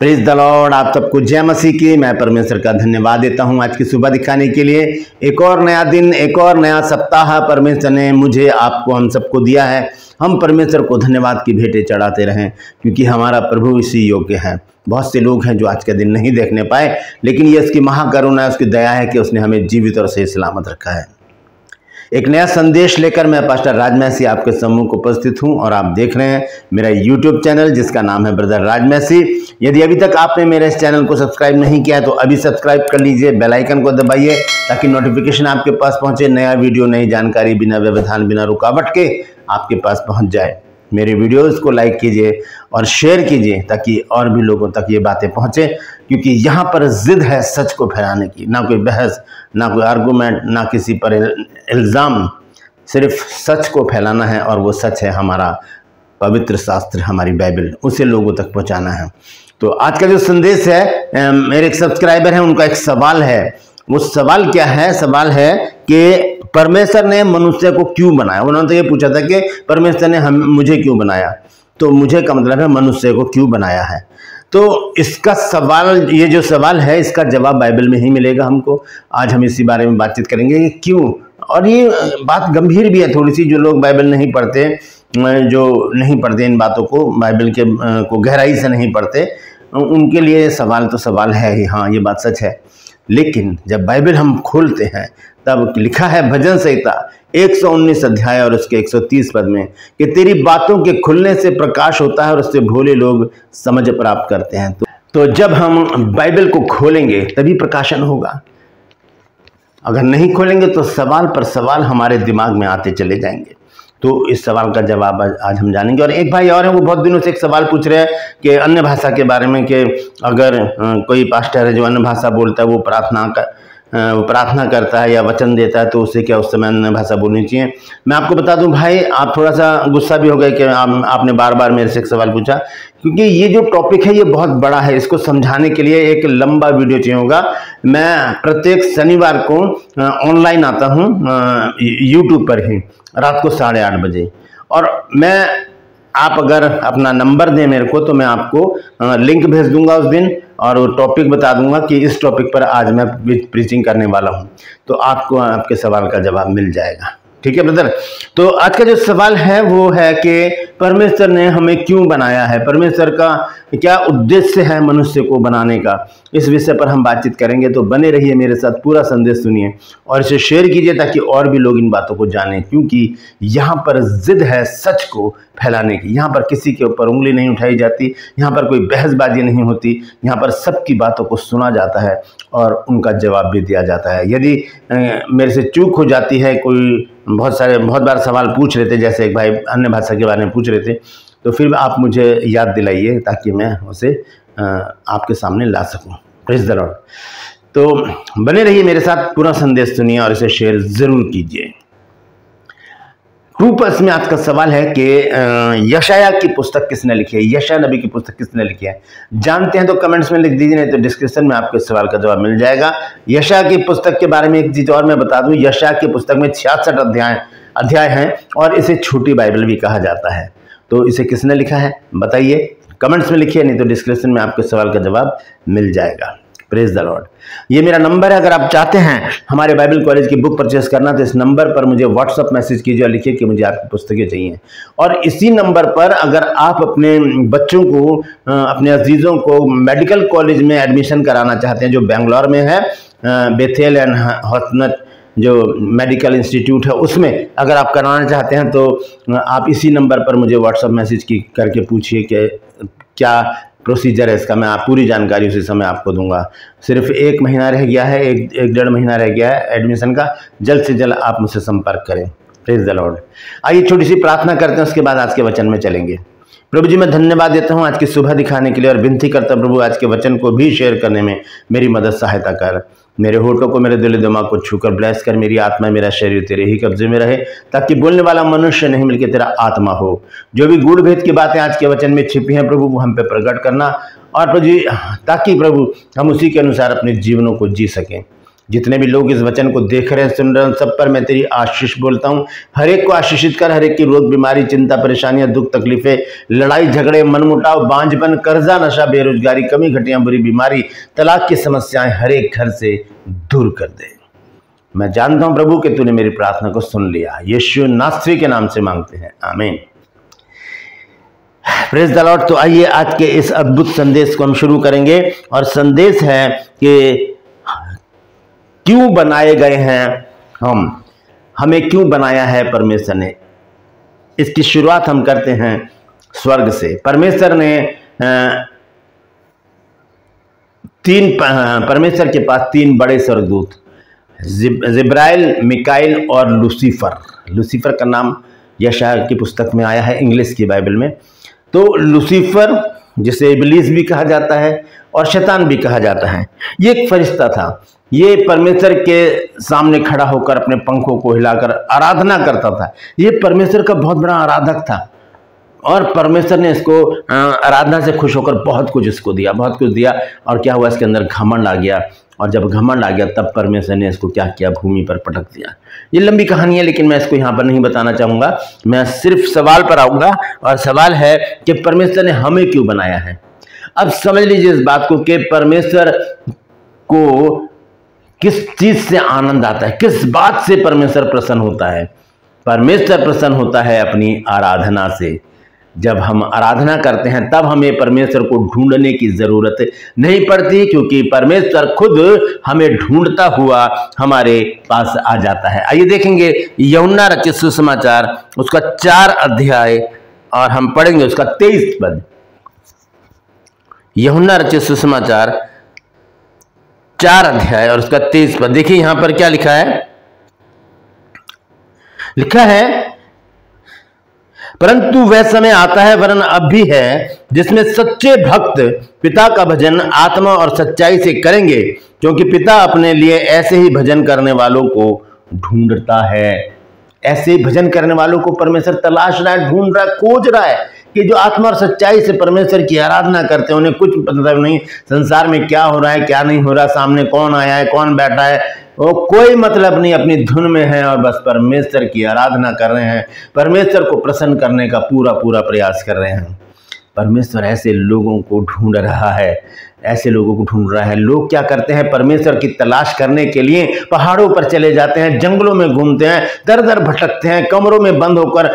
Praise the Lord. आप सबको जय मसीह की। मैं परमेश्वर का धन्यवाद देता हूं आज की सुबह दिखाने के लिए। एक और नया दिन, एक और नया सप्ताह परमेश्वर ने मुझे, आपको, हम सबको दिया है। हम परमेश्वर को धन्यवाद की भेंटें चढ़ाते रहें, क्योंकि हमारा प्रभु इसी योग्य है। बहुत से लोग हैं जो आज का दिन नहीं देखने पाए, लेकिन ये उसकी महाकरुणा है, उसकी दया है कि उसने हमें जीवित और सही सलामत रखा है। एक नया संदेश लेकर मैं पास्टर राजमैसी आपके सम्मुख उपस्थित हूं और आप देख रहे हैं मेरा यूट्यूब चैनल, जिसका नाम है ब्रदर राजमैसी। यदि अभी तक आपने मेरे इस चैनल को सब्सक्राइब नहीं किया तो अभी सब्सक्राइब कर लीजिए, बेल आइकन को दबाइए ताकि नोटिफिकेशन आपके पास पहुंचे। नया वीडियो, नई जानकारी बिना व्यवधान, बिना रुकावट के आपके पास पहुंच जाए। मेरे वीडियोस को लाइक कीजिए और शेयर कीजिए ताकि और भी लोगों तक ये बातें पहुंचे, क्योंकि यहाँ पर जिद है सच को फैलाने की। ना कोई बहस, ना कोई आर्गूमेंट, ना किसी पर इल्ज़ाम, सिर्फ सच को फैलाना है। और वो सच है हमारा पवित्र शास्त्र, हमारी बाइबल, उसे लोगों तक पहुँचाना है। तो आज का जो संदेश है, मेरे एक सब्सक्राइबर हैं, उनका एक सवाल है। वो सवाल क्या है? सवाल है कि परमेश्वर ने मनुष्य को क्यों बनाया। उन्होंने तो ये पूछा था कि परमेश्वर ने मुझे क्यों बनाया। तो मुझे का मतलब है मनुष्य को क्यों बनाया है। तो इसका सवाल, ये जो सवाल है, इसका जवाब बाइबल में ही मिलेगा हमको। आज हम इसी बारे में बातचीत करेंगे कि क्यों। और ये बात गंभीर भी है थोड़ी सी। जो लोग बाइबल नहीं पढ़ते, जो नहीं पढ़ते इन बातों को, बाइबल के को गहराई से नहीं पढ़ते, उनके लिए सवाल तो सवाल है ही। हाँ, ये बात सच है। लेकिन जब बाइबल हम खोलते हैं तब लिखा है भजन संहिता 119 अध्याय और उसके 130 पद में कि तेरी बातों के खुलने से प्रकाश होता है और उससे भोले लोग समझ प्राप्त करते हैं। तो जब हम बाइबल को खोलेंगे तभी प्रकाशन होगा। अगर नहीं खोलेंगे तो सवाल पर सवाल हमारे दिमाग में आते चले जाएंगे। तो इस सवाल का जवाब आज हम जानेंगे। और एक भाई और हैं, वो बहुत दिनों से एक सवाल पूछ रहे हैं कि अन्य भाषा के बारे में, कि अगर कोई पास्टर है जो अन्य भाषा बोलता है, वो प्रार्थना करता है या वचन देता है, तो उसे क्या उस समय अन्य भाषा बोलनी चाहिए। मैं आपको बता दूं भाई, आप थोड़ा सा गुस्सा भी हो गए कि आपने बार बार मेरे से एक सवाल पूछा, क्योंकि ये जो टॉपिक है ये बहुत बड़ा है। इसको समझाने के लिए एक लंबा वीडियो चाहिए होगा। मैं प्रत्येक शनिवार को ऑनलाइन आता हूँ यूट्यूब पर ही, रात को 8:30 बजे। और आप अगर अपना नंबर दें मेरे को, तो मैं आपको लिंक भेज दूंगा उस दिन, और वो टॉपिक बता दूंगा कि इस टॉपिक पर आज मैं प्रीचिंग करने वाला हूं। तो आपको आपके सवाल का जवाब मिल जाएगा। ठीक है ब्रदर। तो आज का जो सवाल है वो है कि परमेश्वर ने हमें क्यों बनाया है, परमेश्वर का क्या उद्देश्य है मनुष्य को बनाने का। इस विषय पर हम बातचीत करेंगे। तो बने रहिए मेरे साथ, पूरा संदेश सुनिए और इसे शेयर कीजिए ताकि और भी लोग इन बातों को जानें, क्योंकि यहाँ पर जिद है सच को फैलाने की। यहाँ पर किसी के ऊपर उंगली नहीं उठाई जाती, यहाँ पर कोई बहसबाजी नहीं होती, यहाँ पर सबकी बातों को सुना जाता है और उनका जवाब भी दिया जाता है। यदि मेरे से चूक हो जाती है, कोई बहुत बार सवाल पूछ रहे थे, जैसे एक भाई अन्य भाषा के बारे में पूछ रहे थे, तो फिर आप मुझे याद दिलाइए ताकि मैं उसे आपके सामने ला सकूं। Praise the Lord. तो बने रहिए मेरे साथ, पूरा संदेश सुनिए और इसे शेयर जरूर कीजिए। 2+ में आज का सवाल है कि यशाया की पुस्तक किसने लिखी है, यशाया नबी की पुस्तक किसने लिखी है। जानते हैं तो कमेंट्स में लिख दीजिए, नहीं तो डिस्क्रिप्शन में आपके सवाल का जवाब मिल जाएगा। यशाया की पुस्तक के बारे में एक चीज और मैं बता दूं, यशाया की पुस्तक में 66 अध्याय हैं और इसे छोटी बाइबल भी कहा जाता है। तो इसे किसने लिखा है बताइए, कमेंट्स में लिखिए, नहीं तो डिस्क्रिप्शन में आपके सवाल का जवाब मिल जाएगा। Praise the Lord. ये मेरा नंबर है। अगर आप चाहते हैं हमारे बाइबल कॉलेज की बुक परचेस करना, तो इस नंबर पर मुझे व्हाट्सअप मैसेज कीजिए और लिखिए कि मुझे आपकी पुस्तकें चाहिए। और इसी नंबर पर अगर आप अपने बच्चों को, अपने अजीजों को मेडिकल कॉलेज में एडमिशन कराना चाहते हैं, जो बेंगलोर में है, बेथेल एंड हॉस्नट जो मेडिकल इंस्टीट्यूट है, उसमें अगर आप कराना चाहते हैं, तो आप इसी नंबर पर मुझे व्हाट्सअप मैसेज करके पूछिए कि क्या प्रोसीजर है इसका। मैं पूरी जानकारी उसी समय आपको दूंगा। सिर्फ 1 महीना रह गया है, एक 1.5 महीना रह गया है एडमिशन का। जल्द से जल्द आप मुझसे संपर्क करें। Praise the Lord. आइए छोटी सी प्रार्थना करते हैं, उसके बाद आज के वचन में चलेंगे। प्रभु जी, मैं धन्यवाद देता हूँ आज की सुबह दिखाने के लिए, और विनती करता हूँ प्रभु आज के वचन को भी शेयर करने में मेरी मदद सहायता कर। मेरे होठों को, मेरे दिल दिमाग को छूकर ब्लेस कर। मेरी आत्मा, मेरा शरीर तेरे ही कब्जे में रहे, ताकि बोलने वाला मनुष्य नहीं बल्कि तेरा आत्मा हो। जो भी गूढ़ भेद की बातें आज के वचन में छिपी हैं प्रभु, वो हम पे प्रकट करना, और प्रभु जी ताकि प्रभु हम उसी के अनुसार अपने जीवनों को जी सकें। जितने भी लोग इस वचन को देख रहे हैं, सुन रहे हैं, सब पर मैं तेरी आशीष बोलता हूँ। हर एक को आशीषित कर। हर एक की रोग, बीमारी, चिंता, परेशानियां, दुख, तकलीफें, लड़ाई झगड़े, मनमुटाव, बांझपन, कर्जा, नशा, बेरोजगारी, कमी, घटिया, बुरी बीमारी, तलाक की समस्याएं हर एक घर से दूर कर दे। मैं जानता हूं प्रभु कि तूने मेरी प्रार्थना को सुन लिया। यीशु नासरी के नाम से मांगते हैं, आमीन। Praise the Lord. तो आइए आज के इस अद्भुत संदेश को हम शुरू करेंगे, और संदेश है कि क्यों बनाए गए हैं हमें क्यों बनाया है परमेश्वर ने। इसकी शुरुआत हम करते हैं स्वर्ग से। परमेश्वर ने परमेश्वर के पास 3 बड़े स्वर्गदूत, जिब्राइल, मिकाइल और लूसीफर। लूसीफर का नाम यशायाह की पुस्तक में आया है, इंग्लिश की बाइबल में। तो लूसीफर, जिसे इब्लीस भी कहा जाता है और शैतान भी कहा जाता है, ये एक फरिश्ता था। ये परमेश्वर के सामने खड़ा होकर अपने पंखों को हिलाकर आराधना करता था। ये परमेश्वर का बहुत बड़ा आराधक था, और परमेश्वर ने इसको आराधना से खुश होकर बहुत कुछ इसको दिया, बहुत कुछ दिया। और क्या हुआ, इसके अंदर घमंड आ गया, और जब घमंड आ गया तब परमेश्वर ने इसको क्या किया, भूमि पर पटक दिया। ये लंबी कहानी है, लेकिन मैं इसको यहाँ पर नहीं बताना चाहूँगा। मैं सिर्फ सवाल पर आऊँगा, और सवाल है कि परमेश्वर ने हमें क्यों बनाया है। अब समझ लीजिए इस बात को कि परमेश्वर को किस चीज से आनंद आता है, किस बात से परमेश्वर प्रसन्न होता है। परमेश्वर प्रसन्न होता है अपनी आराधना से। जब हम आराधना करते हैं तब हमें परमेश्वर को ढूंढने की जरूरत नहीं पड़ती, क्योंकि परमेश्वर खुद हमें ढूंढता हुआ हमारे पास आ जाता है। आइए देखेंगे यूहन्ना रचित सुसमाचार, उसका 4 अध्याय, और हम पढ़ेंगे उसका 23 पद। यूहन्ना रचित सुसमाचार 4 अध्याय और उसका 23 पद। देखिए यहां पर क्या लिखा है। लिखा है, परंतु वह समय आता है, वरन अब भी है, जिसमें सच्चे भक्त पिता का भजन आत्मा और सच्चाई से करेंगे, क्योंकि पिता अपने लिए ऐसे ही भजन करने वालों को ढूंढता है। ऐसे ही भजन करने वालों को परमेश्वर तलाश रहा है, ढूंढ रहा है, खोज रहा है, कि जो आत्मा और सच्चाई से परमेश्वर की आराधना करते हैं। उन्हें कुछ मतलब नहीं संसार में क्या हो रहा है, क्या नहीं हो रहा, सामने कौन आया है, कौन बैठा है, वो कोई मतलब नहीं, अपनी धुन में है और बस परमेश्वर की आराधना कर रहे हैं, परमेश्वर को प्रसन्न करने का पूरा प्रयास कर रहे हैं। परमेश्वर ऐसे लोगों को ढूंढ रहा है, ऐसे लोगों को ढूंढ रहा है। लोग क्या करते हैं, परमेश्वर की तलाश करने के लिए पहाड़ों पर चले जाते हैं, जंगलों में घूमते हैं, दर दर भटकते हैं, कमरों में बंद होकर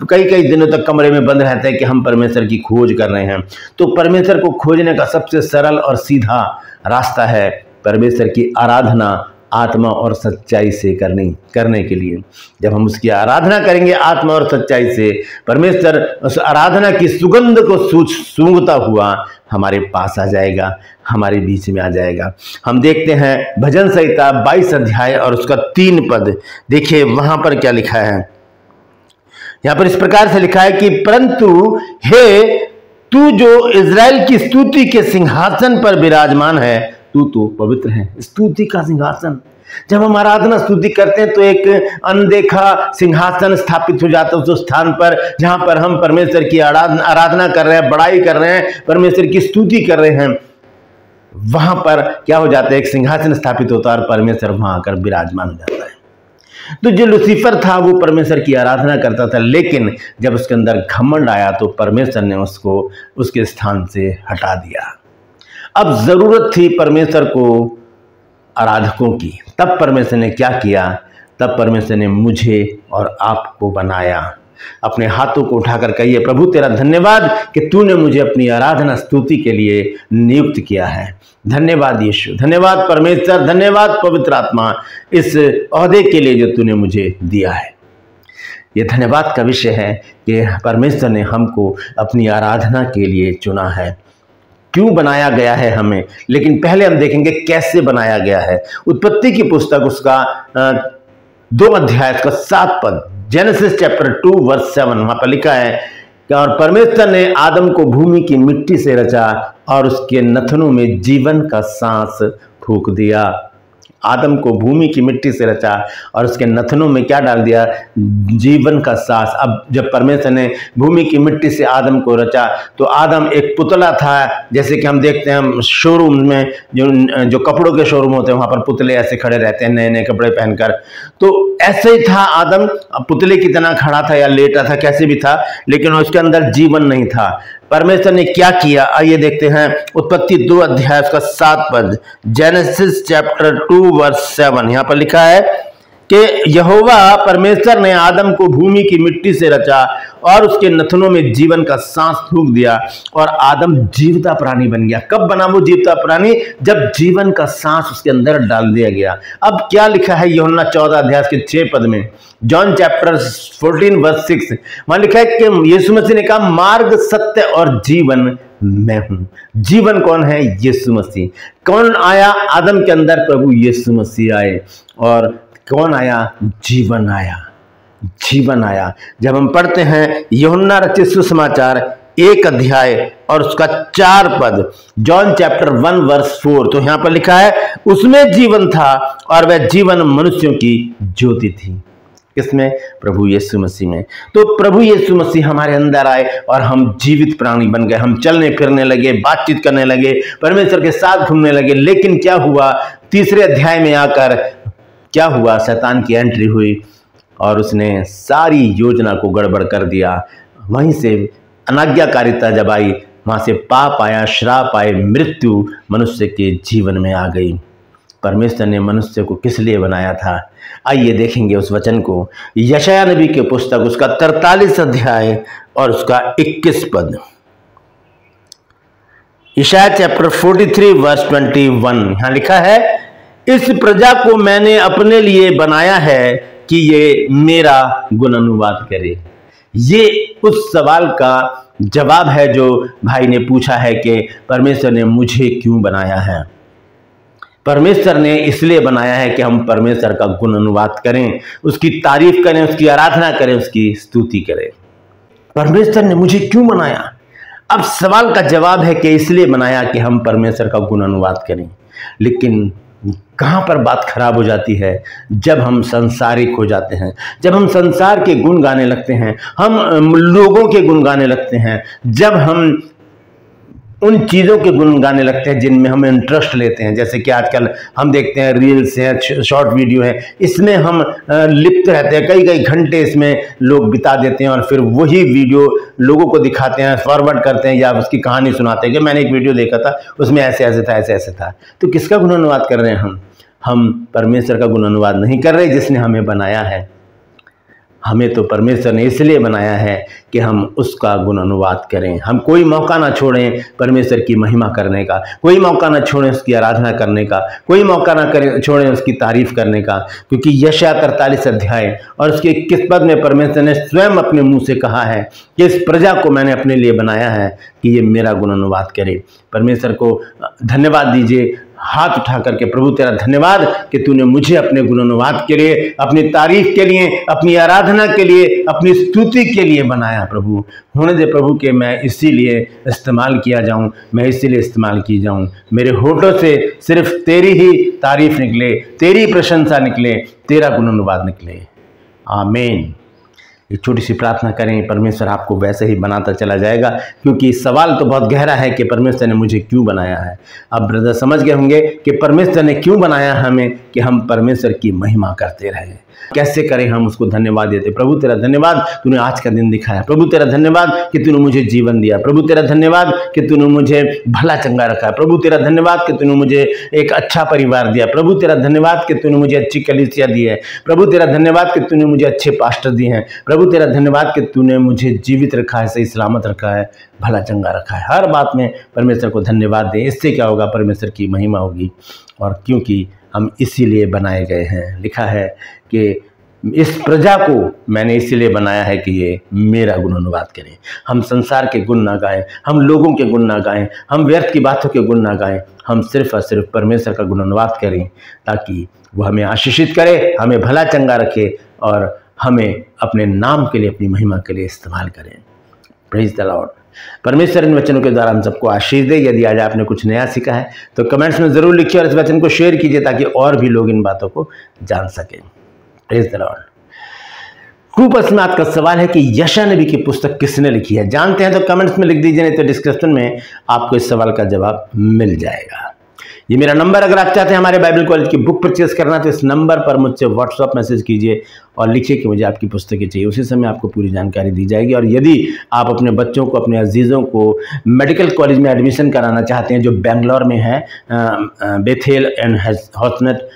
कई दिनों तक कमरे में बंद रहते हैं कि हम परमेश्वर की खोज कर रहे हैं। तो परमेश्वर को खोजने का सबसे सरल और सीधा रास्ता है परमेश्वर की आराधना आत्मा और सच्चाई से करने के लिए। जब हम उसकी आराधना करेंगे आत्मा और सच्चाई से, परमेश्वर उस आराधना की सुगंध को सूंघता हुआ हमारे पास आ जाएगा, हमारे बीच में आ जाएगा। हम देखते हैं भजन संहिता 22 अध्याय और उसका 3 पद। देखिए वहां पर क्या लिखा है। यहां पर इस प्रकार से लिखा है कि परंतु हे तू जो इज़राइल की स्तुति के सिंहासन पर विराजमान है, तू तो पवित्र है। स्तुति का सिंहासन, जब हम आराधना स्तुति करते हैं तो एक अनदेखा सिंहासन स्थापित हो जाता है उस स्थान पर जहां पर हम परमेश्वर की आराधना कर रहे हैं, बड़ाई कर रहे हैं, परमेश्वर की स्तुति कर रहे हैं। वहां पर क्या हो जाता है, एक सिंहासन स्थापित होता है और परमेश्वर वहां आकर विराजमान हो जाता है। तो जो लूसीफर था वो परमेश्वर की आराधना करता था, लेकिन जब उसके अंदर घमंड आया तो परमेश्वर ने उसको उसके स्थान से हटा दिया। अब जरूरत थी परमेश्वर को आराधकों की। तब परमेश्वर ने क्या किया, तब परमेश्वर ने मुझे और आपको बनाया। अपने हाथों को उठाकर कहिए, प्रभु तेरा धन्यवाद कि तूने मुझे अपनी आराधना स्तुति के लिए नियुक्त किया है। धन्यवाद यीशु, धन्यवाद परमेश्वर, धन्यवाद पवित्र आत्मा, इस ओहदे के लिए जो तूने मुझे दिया है। ये धन्यवाद का विषय है कि परमेश्वर ने हमको अपनी आराधना के लिए चुना है। क्यों बनाया गया है हमें, लेकिन पहले हम देखेंगे कैसे बनाया गया है। उत्पत्ति की पुस्तक उसका 2 अध्याय का 7 पद, जेनेसिस चैप्टर 2 वर्स 7, वहां पर लिखा है कि और परमेश्वर ने आदम को भूमि की मिट्टी से रचा और उसके नथनों में जीवन का सांस फूंक दिया। आदम को भूमि की मिट्टी से रचा और उसके नथनों में क्या डाल दिया? जीवन का सांस। अब जब परमेश्वर ने भूमि की मिट्टी से आदम को रचा तो आदम एक पुतला था। जैसे कि हम देखते हैं हम शोरूम में जो कपड़ों के शोरूम होते हैं वहां पर पुतले ऐसे खड़े रहते हैं नए नए कपड़े पहनकर, तो ऐसे ही था आदम, पुतले की तरह खड़ा था या लेटा था, कैसे भी था, लेकिन उसके अंदर जीवन नहीं था। परमेश्वर ने क्या किया, आइए देखते हैं। उत्पत्ति 2 अध्याय उसका 7 पद, जेनेसिस चैप्टर 2 वर्स 7, यहां पर लिखा है कि यहोवा परमेश्वर ने आदम को भूमि की मिट्टी से रचा और उसके नथनों में जीवन का सांस फूंक दिया और आदम जीवता प्राणी बन गया। कब बना वो जीवता प्राणी? जब जीवन का सांस उसके अंदर डाल दिया गया। अब क्या लिखा है यूहन्ना 14 अध्याय के 6 पद में, जॉन चैप्टर 14 वर्स 6, वहां लिखा है कि यीशु मसीह ने कहा मार्ग सत्य और जीवन मैं हूं। जीवन कौन है? यीशु मसीह। कौन आया आदम के अंदर? प्रभु यीशु मसीह आए। और कौन आया? जीवन आया। जीवन आया। जब हम पढ़ते हैं यूहन्ना रचित सुसमाचार 1 अध्याय और उसका 4 पद, जॉन चैप्टर 1 वर्स 4, तो यहां पर लिखा है उसमें जीवन था और वह जीवन मनुष्यों की ज्योति थी। किसमें? प्रभु यीशु मसीह में। तो प्रभु यीशु मसीह हमारे अंदर आए और हम जीवित प्राणी बन गए। हम चलने फिरने लगे, बातचीत करने लगे, परमेश्वर के साथ घूमने लगे। लेकिन क्या हुआ? 3 अध्याय में आकर क्या हुआ? शैतान की एंट्री हुई और उसने सारी योजना को गड़बड़ कर दिया। वहीं से अनाज्ञाकारिता जब आई, वहां से पाप आया, श्राप आए, मृत्यु मनुष्य के जीवन में आ गई। परमेश्वर ने मनुष्य को किस लिए बनाया था? आइए देखेंगे उस वचन को। यशायाह नबी के पुस्तक उसका 43 अध्याय और उसका 21 पद, यशायाह चैप्टर 43 वर्स 21, यहां लिखा है इस प्रजा को मैंने अपने लिए बनाया है कि ये मेरा गुण अनुवाद करे। ये उस सवाल का जवाब है जो भाई ने पूछा है कि परमेश्वर ने मुझे क्यों बनाया है। परमेश्वर ने इसलिए बनाया है कि हम परमेश्वर का गुण अनुवाद करें, उसकी तारीफ करें, उसकी आराधना करें, उसकी स्तुति करें। परमेश्वर ने मुझे क्यों बनाया? अब सवाल का जवाब है कि इसलिए बनाया कि हम परमेश्वर का गुण अनुवाद करें। लेकिन कहां पर बात खराब हो जाती है? जब हम संसारिक हो जाते हैं, जब हम संसार के गुण गाने लगते हैं, हम लोगों के गुण गाने लगते हैं, जब हम उन चीज़ों के गुण गाने लगते हैं जिनमें हम इंटरेस्ट लेते हैं। जैसे कि आजकल हम देखते हैं रील्स हैं, शॉर्ट वीडियो है, इसमें हम लिप्त रहते हैं, कई कई घंटे इसमें लोग बिता देते हैं और फिर वही वीडियो लोगों को दिखाते हैं, फॉरवर्ड करते हैं या उसकी कहानी सुनाते हैं कि मैंने एक वीडियो देखा था, उसमें ऐसे ऐसे था, ऐसे ऐसे था। तो किसका गुण अनुवाद कर रहे हैं हम परमेश्वर का गुण अनुवाद नहीं कर रहे जिसने हमें बनाया है। हमें तो परमेश्वर ने इसलिए बनाया है कि हम उसका गुण अनुवाद करें। हम कोई मौका ना छोड़ें परमेश्वर की महिमा करने का, कोई मौका ना छोड़ें उसकी आराधना करने का, कोई मौका ना छोड़ें उसकी तारीफ करने का। क्योंकि यशायाह 43 अध्याय और उसके 21 पद में परमेश्वर ने स्वयं अपने मुंह से कहा है कि इस प्रजा को मैंने अपने लिए बनाया है कि ये मेरा गुण अनुवाद करे। परमेश्वर को धन्यवाद दीजिए, हाथ उठा करके, प्रभु तेरा धन्यवाद कि तूने मुझे अपने गुण अनुवाद के लिए, अपनी तारीफ के लिए, अपनी आराधना के लिए, अपनी स्तुति के लिए बनाया। प्रभु होने दे प्रभु कि मैं इसीलिए इस्तेमाल किया जाऊं, मैं इसीलिए इस्तेमाल की जाऊं। मेरे होठों से सिर्फ तेरी ही तारीफ निकले, तेरी प्रशंसा निकले, तेरा गुण अनुवाद निकले। आमीन। एक छोटी सी प्रार्थना करें, परमेश्वर आपको वैसे ही बनाता चला जाएगा। क्योंकि सवाल तो बहुत गहरा है कि परमेश्वर ने मुझे क्यों बनाया है। अब ब्रदर समझ गए होंगे कि परमेश्वर ने क्यों बनाया हमें, कि हम परमेश्वर की महिमा करते रहें। कैसे करें? हम उसको धन्यवाद देते। प्रभु तेरा धन्यवाद तूने आज का दिन दिखाया। प्रभु तेरा धन्यवाद कि तूने मुझे जीवन दिया। प्रभु तेरा धन्यवाद कि तूने मुझे भला चंगा रखा। प्रभु तेरा धन्यवाद कि तूने मुझे एक अच्छा परिवार दिया। प्रभु तेरा धन्यवाद कि तूने मुझे अच्छी कलीसिया दी है। प्रभु तेरा धन्यवाद कि तूने मुझे अच्छे पास्टर दिए हैं। प्रभु तेरा धन्यवाद कि तूने मुझे जीवित रखा है, सही सलामत रखा है, भला चंगा रखा है। हर बात में परमेश्वर को धन्यवाद दें। इससे क्या होगा? परमेश्वर की महिमा होगी। और क्योंकि हम इसीलिए बनाए गए हैं, लिखा है कि इस प्रजा को मैंने इसीलिए बनाया है कि ये मेरा गुण अनुवाद करें। हम संसार के गुण ना गाएं, हम लोगों के गुण ना गाएं, हम व्यर्थ की बातों के गुण ना गाएं, हम सिर्फ और सिर्फ परमेश्वर का गुण अनुवाद करें, ताकि वो हमें आशीषित करे, हमें भला चंगा रखे और हमें अपने नाम के लिए, अपनी महिमा के लिए इस्तेमाल करें। Praise the Lord. परमेश्वर इन वचनों के द्वारा हम सबको आशीष दे। यदि आज आपने कुछ नया सीखा है तो कमेंट्स में ज़रूर लिखिए और इस वचन को शेयर कीजिए ताकि और भी लोग इन बातों को जान सकें। Praise the Lord. खूब प्रश्न में आपका सवाल है कि यशायाह नबी की पुस्तक किसने लिखी है? जानते हैं तो कमेंट्स में लिख दीजिए, नहीं तो डिस्क्रिप्शन में आपको इस सवाल का जवाब मिल जाएगा। ये मेरा नंबर, अगर आप चाहते हैं हमारे बाइबल कॉलेज की बुक परचेज करना तो इस नंबर पर मुझसे व्हाट्सअप मैसेज कीजिए और लिखिए कि मुझे आपकी पुस्तकें चाहिए। उसी समय आपको पूरी जानकारी दी जाएगी। और यदि आप अपने बच्चों को, अपने अजीज़ों को मेडिकल कॉलेज में एडमिशन कराना चाहते हैं जो बेंगलोर में है, बेथेल एंड हॉसनेट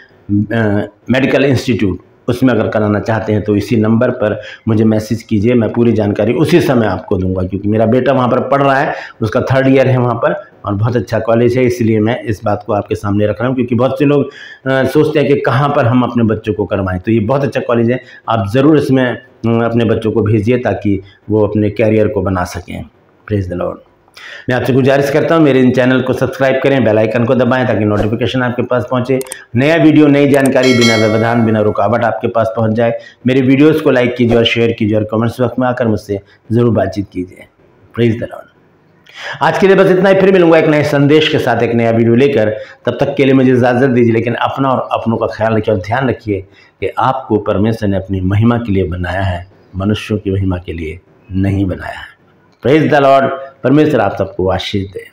मेडिकल इंस्टीट्यूट, उसमें अगर कराना चाहते हैं तो इसी नंबर पर मुझे मैसेज कीजिए। मैं पूरी जानकारी उसी समय आपको दूंगा, क्योंकि मेरा बेटा वहाँ पर पढ़ रहा है, उसका 3rd ईयर है वहाँ पर और बहुत अच्छा कॉलेज है। इसलिए मैं इस बात को आपके सामने रख रहा हूँ, क्योंकि बहुत से लोग सोचते हैं कि कहाँ पर हम अपने बच्चों को करवाएं। तो ये बहुत अच्छा कॉलेज है, आप ज़रूर इसमें अपने बच्चों को भेजिए ताकि वो अपने कैरियर को बना सकें। Praise the Lord. मैं आपसे गुजारिश करता हूं मेरे इन चैनल को सब्सक्राइब करें, बेल आइकन को दबाएं ताकि नोटिफिकेशन आपके पास पहुंचे। नया वीडियो, नई जानकारी बिना व्यवधान, बिना रुकावट आपके पास पहुंच जाए। मेरे वीडियोस को लाइक कीजिए और शेयर कीजिए और कमेंट्स बॉक्स में आकर मुझसे ज़रूर बातचीत कीजिए। Praise the Lord. आज के लिए बस इतना ही। फिर मिलूंगा एक नए संदेश के साथ, एक नया वीडियो लेकर। तब तक के लिए मुझे इजाज़त दीजिए, लेकिन अपना और अपनों का ख्याल रखिए और ध्यान रखिए कि आपको परमेश्वर ने अपनी महिमा के लिए बनाया है, मनुष्यों की महिमा के लिए नहीं बनाया है। Praise the Lord. परमेश्वर आप सबको आशीष दे।